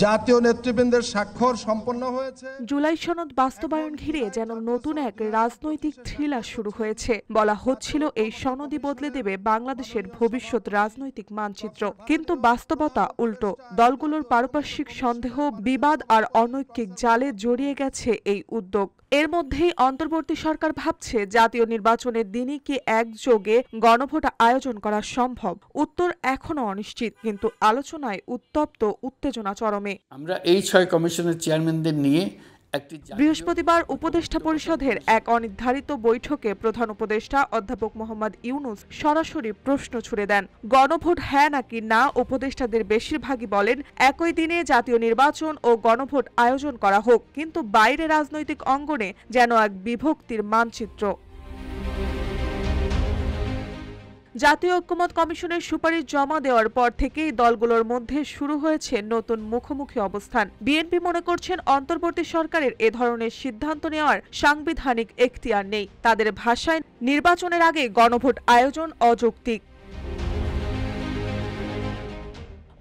জাতীয় নেতৃবৃন্দের স্বাক্ষর সম্পন্ন হয়েছে। জুলাই সনদ বাস্তবায়ন ঘিরে যেন নতুন এক রাজনৈতিক থ্রিলার শুরু হয়েছে। বলা হচ্ছিল এই সনদই বদলে দেবে বাংলাদেশের ভবিষ্যৎ রাজনৈতিক মানচিত্র, কিন্তু বাস্তবতা উল্টো। দলগুলোর পারপার্শ্বিক সন্দেহ, বিবাদ আর অনৈক্যিক জালে জড়িয়ে গেছে এই উদ্যোগ। এর মধ্যেই অন্তর্বর্তী সরকার ভাবছে জাতীয় নির্বাচনের দিনই কি একযোগে গণভোট আয়োজন করা সম্ভব। উত্তর এখনো অনিশ্চিত, কিন্তু আলোচনায় উত্তপ্ত, উত্তেজনা চরমে। আমরা এই 6 কমিশনের চেয়ারম্যানদের নিয়ে বৃহস্পতিবার উপদেষ্টা পরিষদের এক অনির্ধারিত বৈঠকে প্রধান উপদেষ্টা অধ্যাপক মোহাম্মদ ইউনূস সরাসরি প্রশ্ন ছুড়ে দেন। গণভোট হ্যাঁ নাকি না। উপদেষ্টাদের বেশিরভাগই বলেন একই দিনে জাতীয় নির্বাচন ও গণভোট আয়োজন করা হোক, কিন্তু বাইরে রাজনৈতিক অঙ্গনে যেন এক বিভক্তির মানচিত্র। জাতীয় ঐক্যমত কমিশনের সুপারিশ জমা দেওয়ার পর থেকেই দলগুলোর মধ্যে শুরু হয়েছে নতুন মুখোমুখি অবস্থান। বিএনপি মনে করছেন অন্তর্বর্তী সরকারের এ ধরনের সিদ্ধান্ত নেওয়ার সাংবিধানিক এখতিয়ার নেই। তাদের ভাষায় নির্বাচনের আগে গণভোট আয়োজন অযৌক্তিক।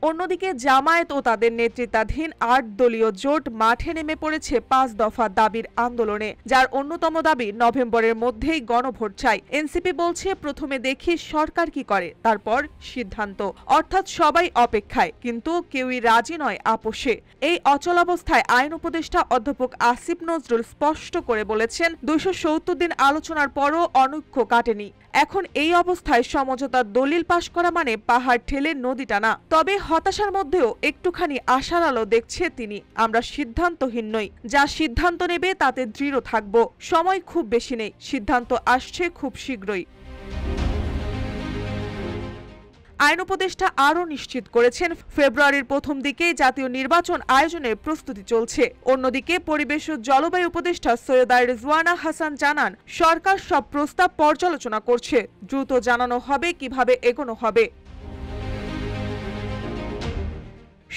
অন্যদিকে জামায়াত ও তাদের নেতৃত্বাধীন ৮ দলীয় জোট মাঠে নেমে পড়েছে ৫ দফা দাবির আন্দোলনে, যার অন্যতম দাবি নভেম্বরের মধ্যেই গণভোট চাই। এনসিপি বলছে প্রথমে দেখি সরকার কি করে, তারপর সিদ্ধান্ত। অর্থাৎ সবাই অপেক্ষায়, কিন্তু কেউই রাজি নয় আপোষে। এই অচলাবস্থায় আইন উপদেষ্টা অধ্যাপক আসিফ নজরুল স্পষ্ট করে বলেছেন ২৭০ দিন আলোচনার পরও অনৈক্য কাটেনি। এখন এই অবস্থায় সমঝোতার দলিল পাশ করা মানে পাহাড় ঠেলে নদী টানা। তবে হতাশার মধ্যেও একটুখানি আশার আলো দেখছে তিনি। আমরা সিদ্ধান্তহীন নই, যা সিদ্ধান্ত নেবে তাতে দৃঢ় থাকব। সময় খুব বেশি নেই, সিদ্ধান্ত আসছে খুব শীঘ্রই। আইন উপদেষ্টা আরও নিশ্চিত করেছেন ফেব্রুয়ারির প্রথম দিকেই জাতীয় নির্বাচন আয়োজনের প্রস্তুতি চলছে। অন্যদিকে পরিবেশ ও জলবায়ু উপদেষ্টা সৈয়দা রিজওয়ানা হাসান জানান সরকার সব প্রস্তাব পর্যালোচনা করছে, দ্রুত জানানো হবে কিভাবে এগোনো হবে।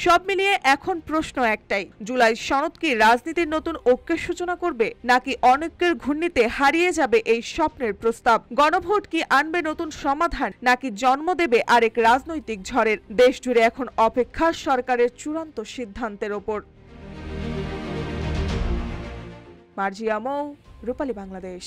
সব মিলিয়ে এখন প্রশ্ন একটাই, জুলাই সনদ কি রাজনীতির নতুন ঐক্যের সূচনা করবে, নাকি অনৈক্যের ঘূর্ণিতে হারিয়ে যাবে এই স্বপ্নের প্রস্তাব? গণভোট কি আনবে নতুন সমাধান, নাকি জন্ম দেবে আরেক রাজনৈতিক ঝড়ের? দেশ জুড়ে এখন অপেক্ষা সরকারের চূড়ান্ত সিদ্ধান্তের ওপর। মার্জিয়া মৌ, রূপালী বাংলাদেশ।